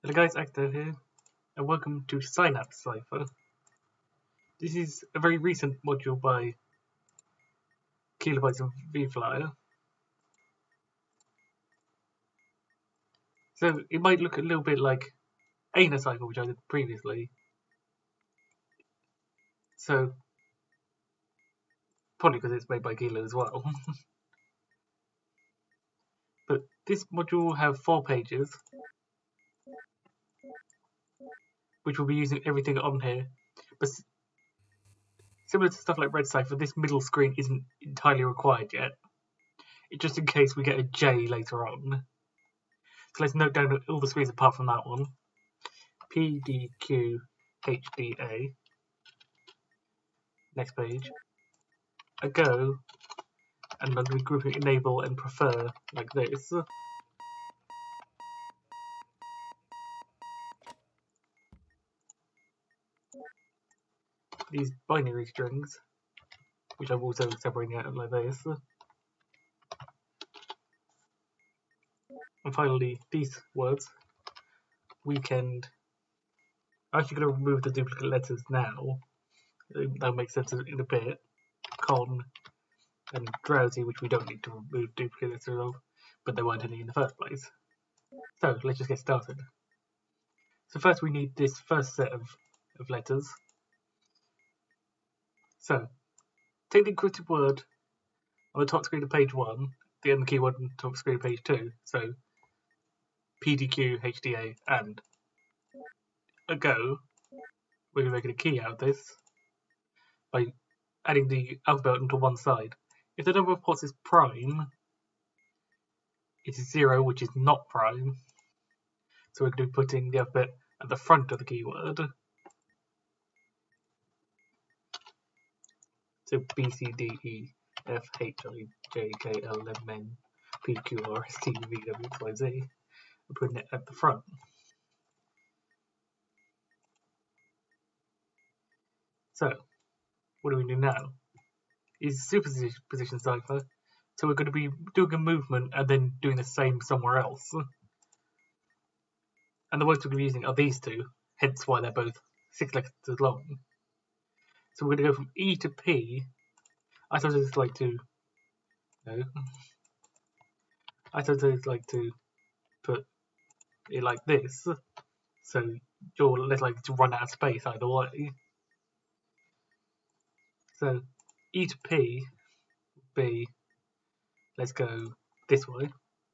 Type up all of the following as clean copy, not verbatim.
Hello guys, Actor here, and welcome to Synapse Cipher. This is a very recent module by Kilobytes of vFlyer. So it might look a little bit like KTaNE Cipher, which I did previously. So, probably because it's made by Kilo as well. But this module will have 4 pages, which will be using everything on here. But similar to stuff like Red Cipher, this middle screen isn't entirely required yet. It's just in case we get a J later on. So let's note down all the screens apart from that one. P, D, Q, H, D, A. Next page. A go, and I'm going to be grouping enable and prefer like this. These binary strings, which I'm also separating out like this. And finally, these words. Weekend. I'm actually going to remove the duplicate letters now. That'll make sense in a bit. Con and drowsy, which we don't need to remove duplicate letters of, but there weren't any in the first place. So let's just get started. So first we need this first set of letters. So take the encrypted word on the top screen of page 1, the end keyword on the top screen of page 2. So PDQ, HDA, and a go. We're going to make a key out of this by adding the alphabet onto one side. If the number of ports is prime, it is 0, which is not prime. So we're going to be putting the alphabet at the front of the keyword. So B, C, D, E, F, H, I, J, K, L, M, N, P, Q, R, S, T, V, W, X, Y, Z. We're putting it at the front. So, what do we do now? Is superposition cipher. So we're going to be doing a movement and then doing the same somewhere else. And the words we're going to be using are these two, hence why they're both 6 letters long. So we're going to go from E to P. I sometimes like to put it like this, so you're less likely to run out of space either way. So E to P would be, let's go this way.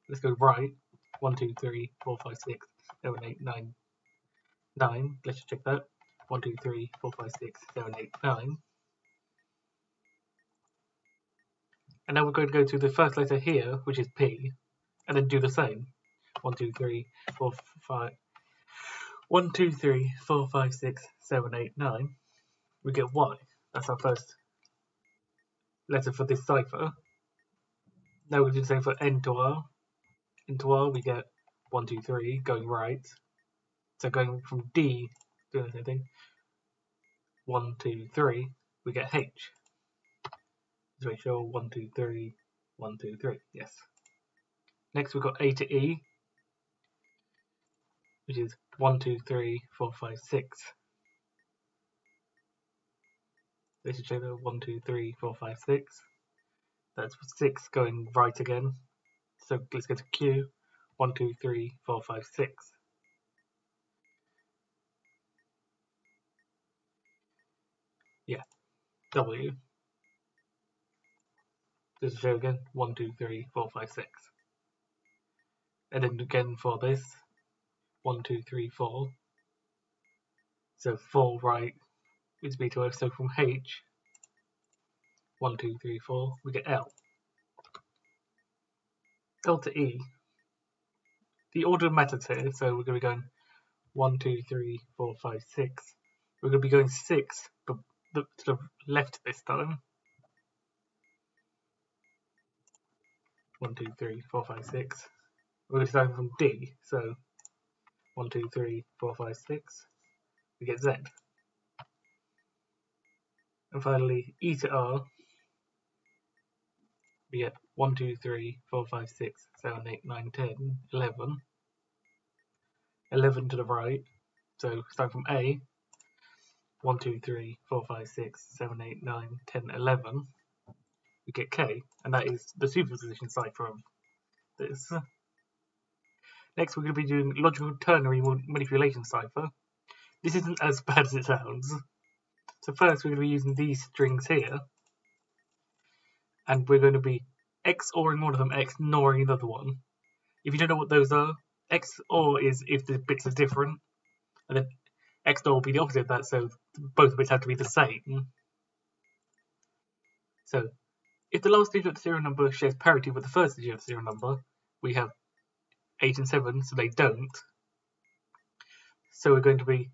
Let's go right. 1, 2, 3, 4, 5, 6, 7, 8, 9, 9. Let's just check that. 1, 2, 3, 4, 5, 6, 7, 8, 9. And now we're going to go to the first letter here, which is P, and then do the same. 1, 2, 3, 4, 5. 1, 2, 3, 4, 5, 6, 7, 8, 9. We get Y. That's our first letter for this cipher. Now we'll do the same for N to R. N to R, we get 1, 2, 3, going right. So going from D, doing the same thing. 1, 2, 3, we get H. Let's make sure 1, 2, 3, 1, 2, 3. Yes. Next we've got A to E, which is 1, 2, 3, 4, 5, 6. Let's check that. 1, 2, 3, 4, 5, 6. That's 6 going right again. So let's go to Q. 1, 2, 3, 4, 5, 6. Yeah. W. Just show again. 1, 2, 3, 4, 5, 6. And then again for this. 1, 2, 3, 4. So 4 right is B to F. So from H, 1, 2, 3, 4, we get L. L to E. The order matters here, so we're going to be going 1, 2, 3, 4, 5, 6. We're going to be going 6, but to the left this time. 1, 2, 3, 4, 5, 6. We're going to start from D, so 1, 2, 3, 4, 5, 6. We get Z. And finally, E to R. We get 1, 2, 3, 4, 5, 6, 7, 8, 9, 10, 11. 11 to the right. So starting from A, 1, 2, 3, 4, 5, 6, 7, 8, 9, 10, 11, we get K, and that is the superposition cipher of this. Next, we're going to be doing logical ternary manipulation cipher. This isn't as bad as it sounds. So first, we're going to be using these strings here, and we're going to be XORing one of them, XNORing another one. If you don't know what those are, XOR is if the bits are different, and then XNOR will be the opposite of that, so both bits have to be the same. So if the last digit of the serial number shares parity with the first digit of the serial number, we have 8 and 7, so they don't. So we're going to be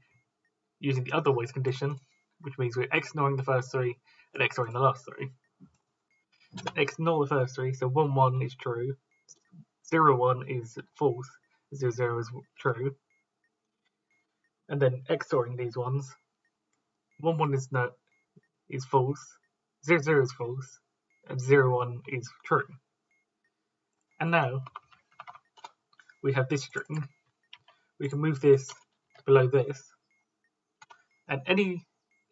using the otherwise condition, which means we're XNORing the first three and XORing the last three. So XNOR the first three, so 1, 1 is true, 0, 1 is false, 0, 0 is true. And then XORing these ones, 1, 1 is false, 0, 0 is false, and 0, 1 is true. And now we have this string. We can move this below this, and any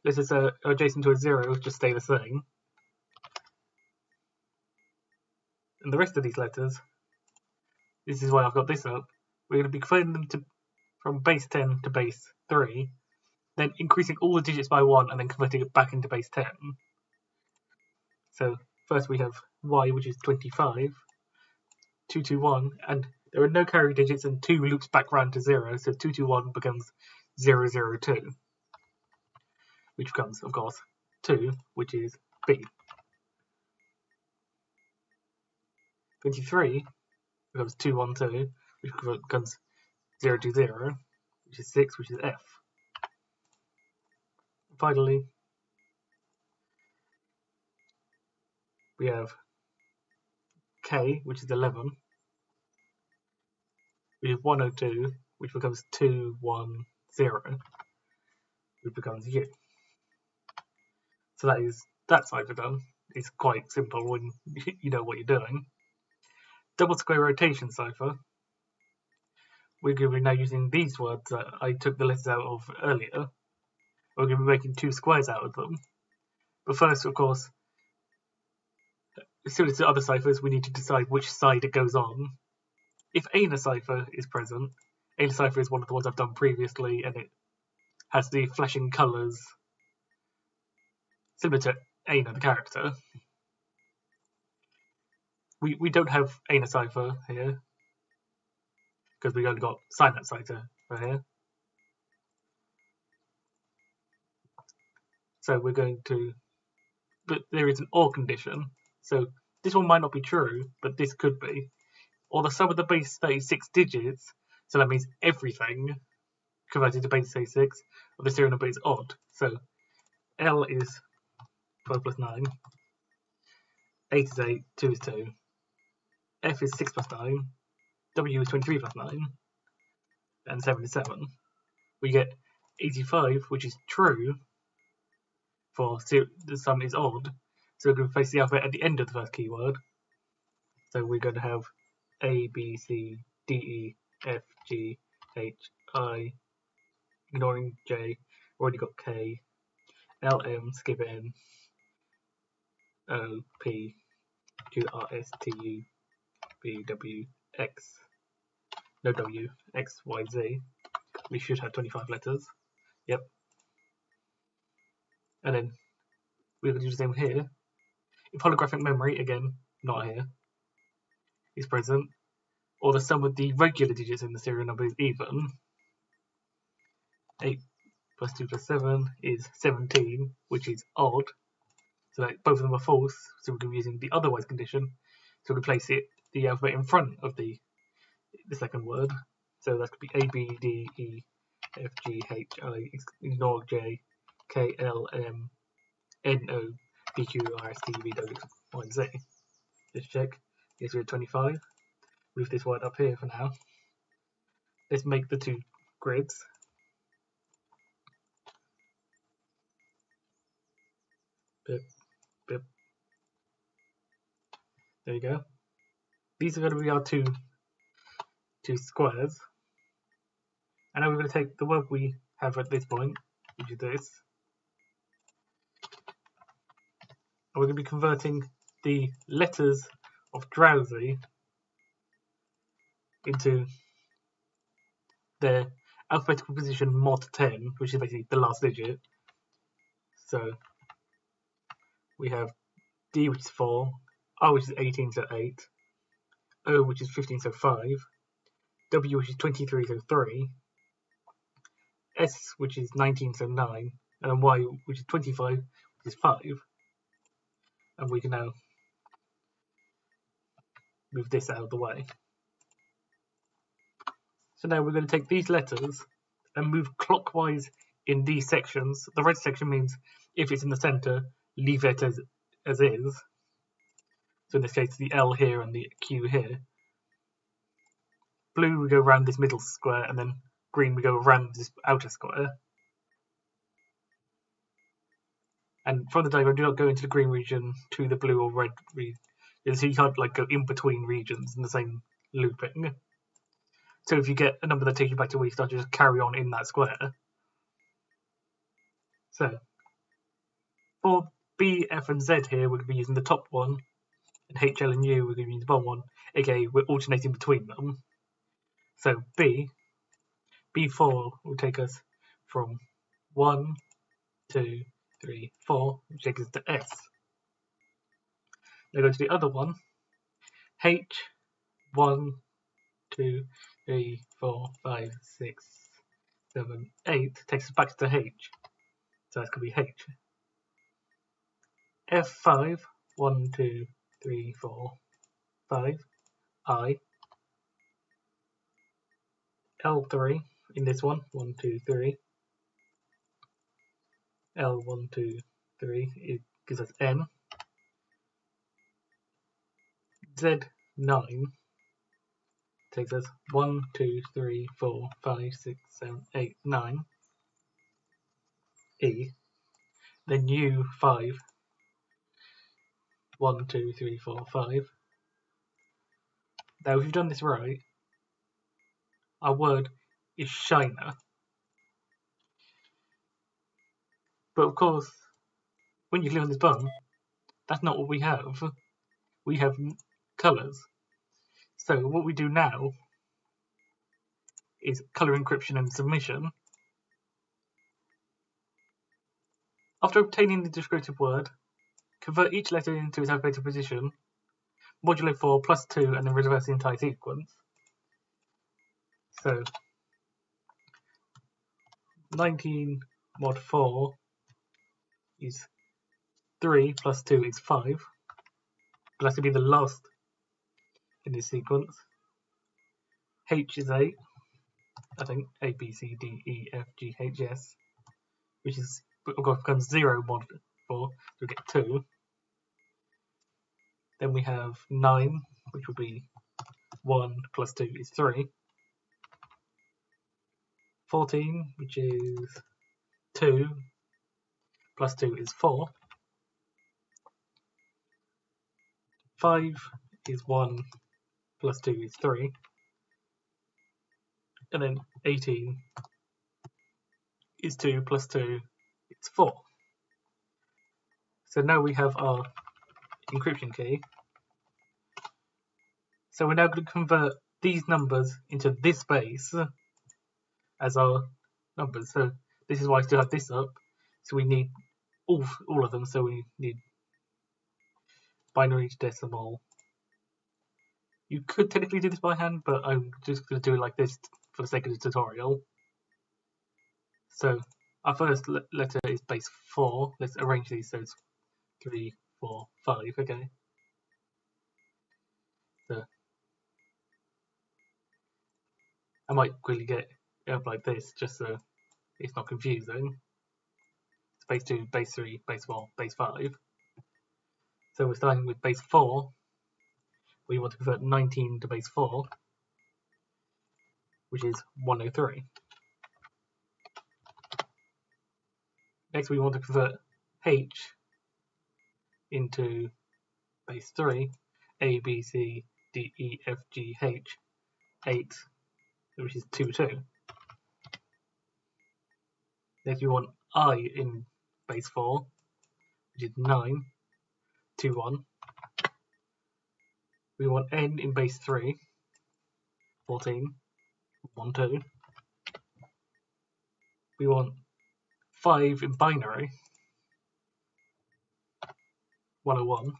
letters that are adjacent to a 0 just stay the same. And the rest of these letters, this is why I've got this up, we're going to be converting them from base 10 to base 3, then increasing all the digits by 1 and then converting it back into base 10. So first we have Y, which is 25, 221, and there are no carry digits and 2 loops back round to 0, so 221 becomes 002, which becomes, of course, 2, which is B. 23 becomes 212, which becomes 020, which is 6, which is F. Finally, we have K, which is 11. We have 102, which becomes 210, which becomes U. So that cipher done. It's quite simple when you know what you're doing. Double square rotation cipher. We're going to be now using these words that I took the letters out of earlier. We're going to be making 2 squares out of them. But first, of course, similar to other ciphers, we need to decide which side it goes on. If ANA cipher is present, ANA cipher is one of the ones I've done previously, and it has the flashing colours similar to ANA, the character. We don't have ANA cipher here, because we only got Synapse cipher here. So we're going to, but there is an OR condition. So this one might not be true, but this could be. Or the sum of the base 36 digits, so that means everything converted to base 36 of the serial number is odd. So L is 12 plus 9, 8 is 8, 2 is 2, F is 6 plus 9, W is 23 plus 9, and 7 is 7. We get 85, which is true, for the sum is odd. So we're going to place the alphabet at the end of the first keyword. So we're going to have A, B, C, D, E, F, G, H, I, ignoring J, already got K, L, M, skip N, O, P, Q, R, S, T, U, V, W, X, no W, X, Y, Z. We should have 25 letters. Yep. And then we're going to do the same here. If holographic memory, again, not here, is present, or the sum of the regular digits in the serial number is even, 8 plus 2 plus 7 is 17, which is odd. So that both of them are false, so we're going to be using the otherwise condition. So we place the alphabet in front of the second word. So that could be A, B, D, E, F, G, H, I, ignore J, K, L, M, N, O, P, Q, R, S, T, U, V, W, X, Y, Z. Just check. Yes, we have 25. Move this word up here for now. Let's make the 2 grids. Bip, bip. There you go. These are going to be our two squares. And now we're going to take the word we have at this point, which is this, and we're going to be converting the letters of drowsy into their alphabetical position mod 10, which is basically the last digit. So we have D, which is 4, R, which is 18, so 8, O, which is 15, so 5, W, which is 23, so 3, S, which is 19, so 9, and then Y, which is 25, which is 5. And we can now move this out of the way. So now we're going to take these letters and move clockwise in these sections. The red section means if it's in the center, leave it as is. So in this case, the L here and the Q here. Blue, we go around this middle square, and then green, we go around this outer square. And from the diagram, do not go into the green region to the blue or red region. So you can't like go in between regions in the same looping. So if you get a number that takes you back to where you started, just carry on in that square. So for B, F, and Z here, we're going to be using the top one, and H, L, and U, we're going to be using the bottom one. Okay, we're alternating between them. So B4 will take us from 1, 2, 3, 4, which takes us to S. Now go to the other one. H, 1, 2, 3, 4, 5, 6, 7, 8 takes us back to H. So that's going to be H. F5, 1, 2, 3, 4, 5, I. L3 in this one, 1, 2, 3. L, 1, 2, 3, it gives us N. Z9 takes us 1, 2, 3, 4, 5, 6, 7, 8, 9. E. Then U5, 1, 2, 3, 4, 5. Now, if you've done this right, our word is shiner. But of course, when you click on this button, that's not what we have. We have colours. So what we do now is colour encryption and submission. After obtaining the descriptive word, convert each letter into its alphabetical position, modulo 4 plus 2, and then reverse the entire sequence. So 19 mod 4 is 3 plus 2 is 5. But that's to be the last in this sequence. H is 8. I think A, B, C, D, E, F, G, H, S, which is of course becomes 0 mod 4, so we get 2. Then we have 9, which will be 1 plus 2 is 3. 14, which is 2 plus 2 is 4. 5 is 1 plus 2 is 3. And then 18 is 2 plus 2 is 4. So now we have our encryption key. So we're now going to convert these numbers into this base as our numbers. So this is why I still have this up. So we need all of them. So we need binary to decimal. You could technically do this by hand, but I'm just going to do it like this for the sake of the tutorial. So our first letter is base 4. Let's arrange these so it's 3, 4, 5. Okay. So I might quickly get it up like this just so it's not confusing. It's base 2, base 3, base 4, base 5. So we're starting with base 4. We want to convert 19 to base 4, which is 103. Next we want to convert H into base 3, A, B, C, D, E, F, G, H, 8, which is 2, 2. Next we want I in base 4, which is 9, 2, 1. We want N in base 3, 14, 1, 2. We want 5 in binary, 101.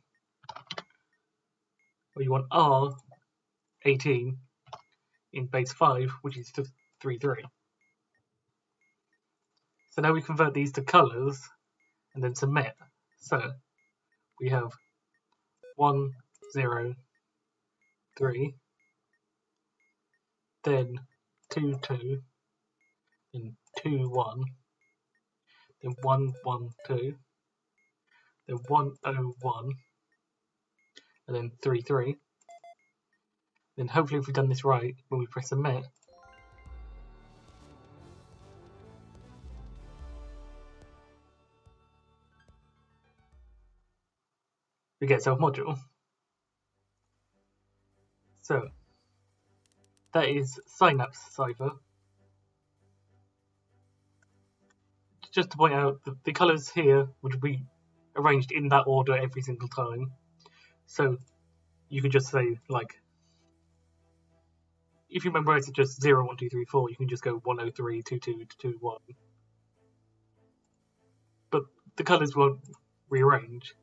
We want R, 18, in base 5, which is 3, 3. So now we convert these to colours and then submit. So we have 1, 0, 3, then 2, 2, then 2, 1, then 1, 1, 2, then 1, 0, 1, and then 3, 3. Then hopefully if we've done this right, when we press submit, we get self-module. So that is Synapse Cipher. Just to point out, the colours here would be arranged in that order every single time. So you could just say, like, if you memorize it just 0, 1, 2, 3, 4, you can just go 103, 2, 2, 2, 1. But the colours won't rearrange.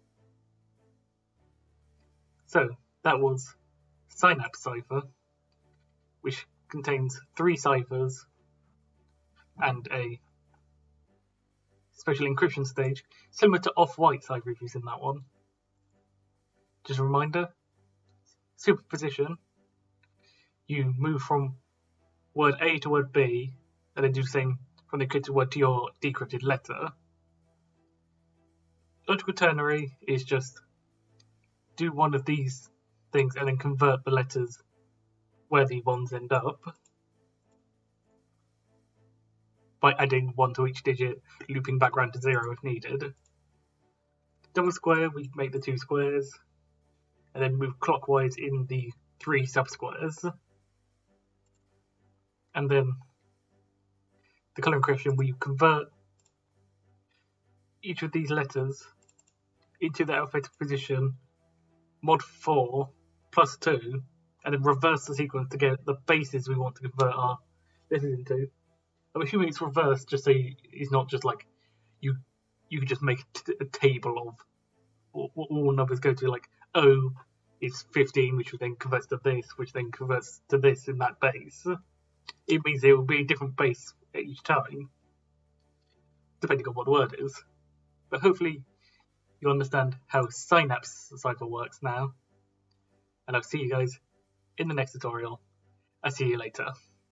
So that was Synapse Cipher, which contains 3 ciphers and a special encryption stage, similar to Off-White cipher if you've seen that one. Just a reminder, superposition, you move from word A to word B, and then do the same from the encrypted word to your decrypted letter. Logical ternary is just do one of these things and then convert the letters where the ones end up by adding 1 to each digit, looping back round to 0 if needed. Double square, we make the 2 squares, and then move clockwise in the 3 sub-squares. And then the colour encryption, we convert each of these letters into the alphabetical position mod 4 plus 2, and then reverse the sequence to get the bases we want to convert our letters into. I'm assuming it's reversed just so it's not just like you can just make a table of what all numbers go to, like O is 15, which then converts to this, which then converts to this in that base. It means it will be a different base at each time, depending on what the word is. But hopefully you understand how Synapse Cipher works now, and I'll see you guys in the next tutorial. I'll see you later.